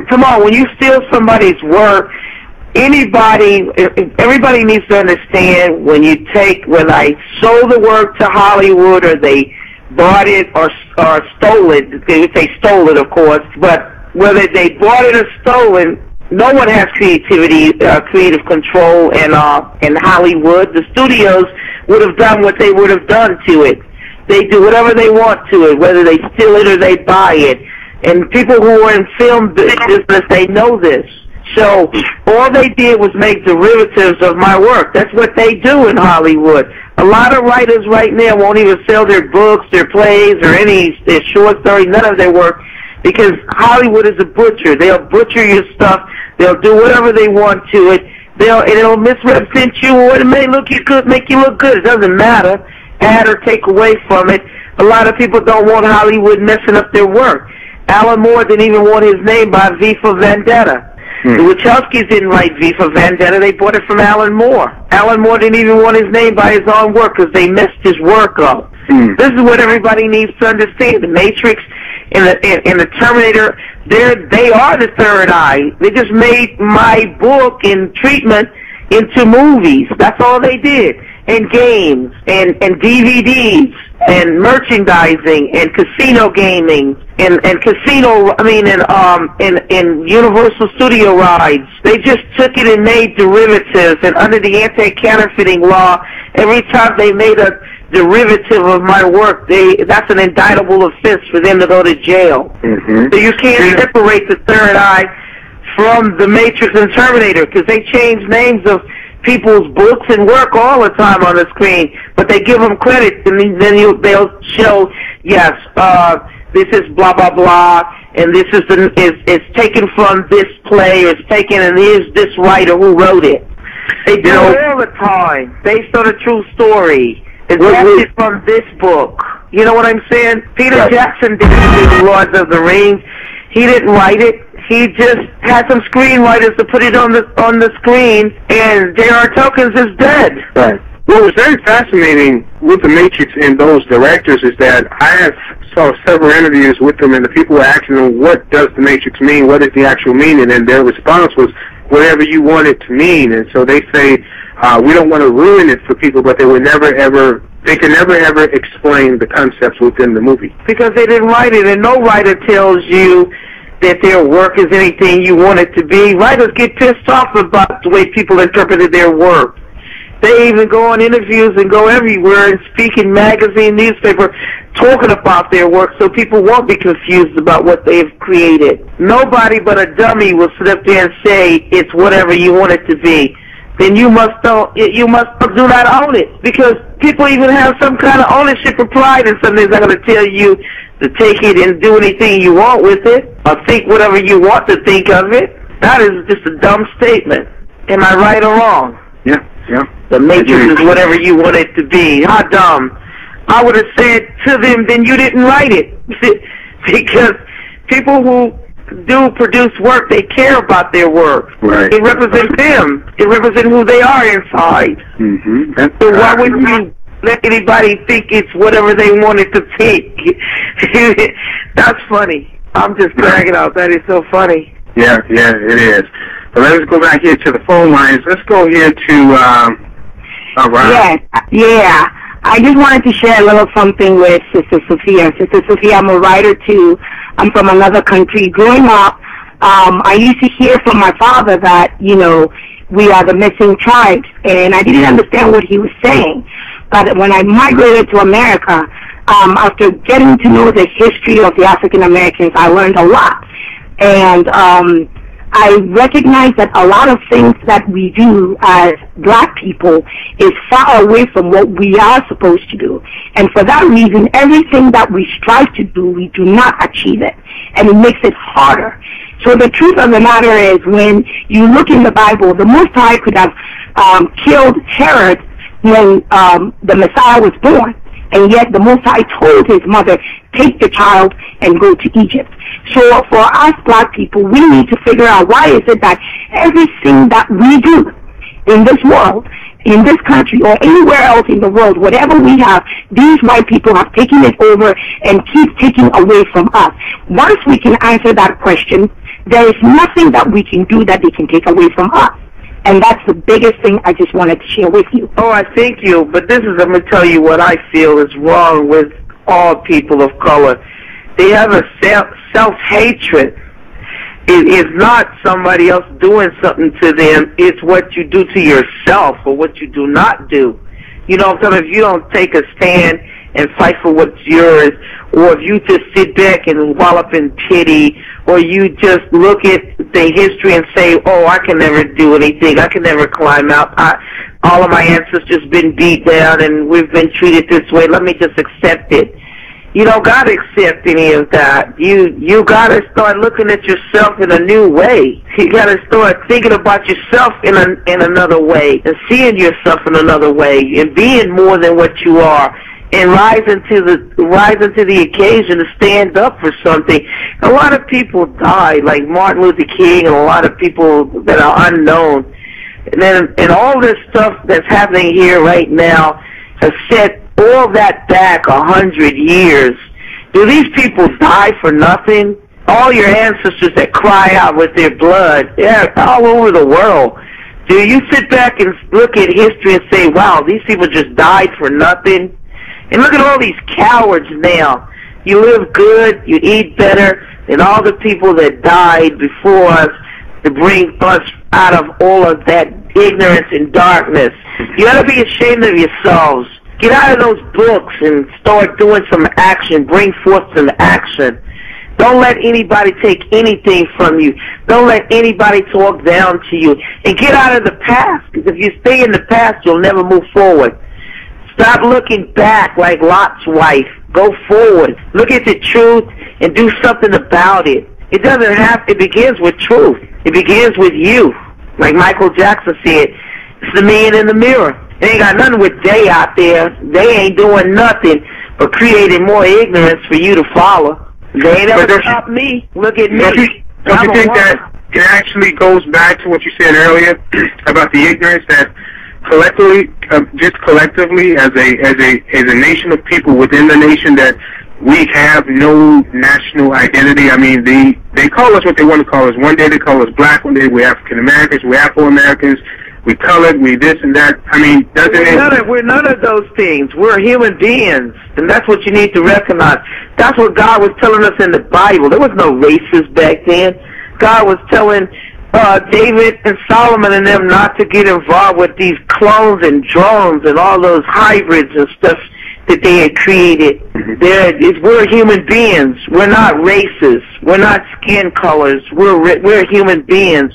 Come on, when you steal somebody's work, everybody needs to understand when I sold the work to Hollywood or they bought it or stole it, if they stole it, of course, but whether they bought it or stolen, no one has creative control in Hollywood. The studios would have done what they would have done to it. They do whatever they want to it, whether they steal it or they buy it. And people who are in film business, they know this. So all they did was make derivatives of my work. That's what they do in Hollywood. A lot of writers right now won't even sell their books, their plays, or their short stories, none of their work, because Hollywood is a butcher. They'll butcher your stuff. They'll do whatever they want to it. It'll misrepresent you, or it may make you look good. It doesn't matter. Add or take away from it. A lot of people don't want Hollywood messing up their work. Alan Moore didn't even want his name by V for Vendetta. The Wachowskis didn't write V for Vendetta. They bought it from Alan Moore. Alan Moore didn't even want his name by his own work because they messed his work up. This is what everybody needs to understand. The Matrix and the Terminator, they are the third eye. They just made my book and treatment into movies. That's all they did. And games, and DVDs, and merchandising, and casino gaming, and Universal Studio rides. They just took it and made derivatives, and under the anti-counterfeiting law, every time they made a derivative of my work, that's an indictable offense for them to go to jail. So you can't separate the third eye from the Matrix and Terminator, because they change names of people's books and work all the time on the screen, but they give them credit, and then they'll show, yes, this is blah blah blah, and this is it's taken from this play, it's taken, and here's this writer who wrote it. They do it all the time, based on a true story. It's adapted from this book. You know what I'm saying? Peter Jackson didn't do Lord of the Rings. He didn't write it. He just had some screenwriters to put it on the screen, and J.R. Tolkien is dead. Right. What was very fascinating with the Matrix and those directors is that I saw several interviews with them, and the people were asking them, what does the Matrix mean? What is the actual meaning? And their response was, whatever you want it to mean. And so they say, we don't want to ruin it for people, but they can never ever explain the concepts within the movie. Because they didn't write it, and no writer tells you that their work is anything you want it to be. Writers get pissed off about the way people interpreted their work. They even go on interviews and go everywhere and speak in magazine, newspaper, talking about their work so people won't be confused about what they've created. Nobody but a dummy will sit up there and say it's whatever you want it to be. Then you must do not own it, because people even have some kind of ownership or pride in something. They're going to tell you to take it and do anything you want with it, or think whatever you want to think of it. That is just a dumb statement. Am I right or wrong? Yeah. The Matrix is whatever you want it to be. How dumb. I would have said to them, then you didn't write it. Because people who do produce work, they care about their work. Right. It represents them. It represents who they are inside. So why wouldn't you let anybody think it's whatever they want it to think? That's funny. I'm just bragging out. That is so funny. Yeah, it is. But let's go back here to the phone lines. Let's go here to Ron. Yeah. I just wanted to share a little something with Sister Sophia. Sister Sophia, I'm a writer too. I'm from another country. Growing up, I used to hear from my father that, we are the missing tribes, and I didn't understand what he was saying. But when I migrated to America, after getting to know the history of the African Americans, I learned a lot. And I recognize that a lot of things that we do as black people is far away from what we are supposed to do. And for that reason, everything that we strive to do, we do not achieve it. And it makes it harder. So the truth of the matter is, when you look in the Bible, the Most High could have killed Herod when the Messiah was born. And yet the Most High told his mother, take the child and go to Egypt. So for us black people, we need to figure out, why is it that everything that we do in this world, in this country, or anywhere else in the world, whatever we have, these white people have taken it over and keep taking away from us. Once we can answer that question, There is nothing that we can do that they can take away from us. And that's the biggest thing I just wanted to share with you. Oh, I thank you. But this is, I'm going to tell you what I feel is wrong with all people of color. They have a self-hatred. It is not somebody else doing something to them. It's what you do to yourself or what you do not do. You know what I'm saying? If you don't take a stand and fight for what's yours, or if you just sit back and wallop in pity, or you just look at the history and say, oh, I can never do anything, I can never climb out, all of my ancestors been beat down and we've been treated this way, let me just accept it. You don't got to accept any of that. You got to start looking at yourself in a new way. You got to start thinking about yourself in another way, and seeing yourself in another way, and being more than what you are, and rising to the occasion to stand up for something. A lot of people died, like Martin Luther King, and a lot of people that are unknown. And all this stuff that's happening here right now has set all that back 100 years. Do these people die for nothing? All your ancestors that cry out with their blood, they're all over the world. Do you sit back and look at history and say, wow, these people just died for nothing? And look at all these cowards now. You live good, you eat better than all the people that died before us to bring us out of all of that ignorance and darkness. You ought to be ashamed of yourselves. Get out of those books and start doing some action. Bring forth some action. Don't let anybody take anything from you. Don't let anybody talk down to you. And get out of the past, because if you stay in the past, you'll never move forward. Stop looking back like Lot's wife. Go forward. Look at the truth and do something about it. It doesn't have to. It begins with truth. It begins with you. Like Michael Jackson said, it's the man in the mirror. It ain't got nothing with they out there. They ain't doing nothing but creating more ignorance for you to follow. They ain't ever stopped me. Look at me. Don't you think that it actually goes back to what you said earlier about the ignorance that collectively, just collectively, as a nation of people within the nation, that we have no national identity? I mean, they call us what they want to call us. One day they call us black, one day we're African Americans, we're Afro Americans, we colored, we this and that. I mean, we're none of those things. We're human beings, and that's what you need to recognize. That's what God was telling us in the Bible. There was no races back then. God was telling David and Solomon and them not to get involved with these clones and drones and all those hybrids and stuff that they had created. We're human beings. We're not races. We're not skin colors. We're human beings.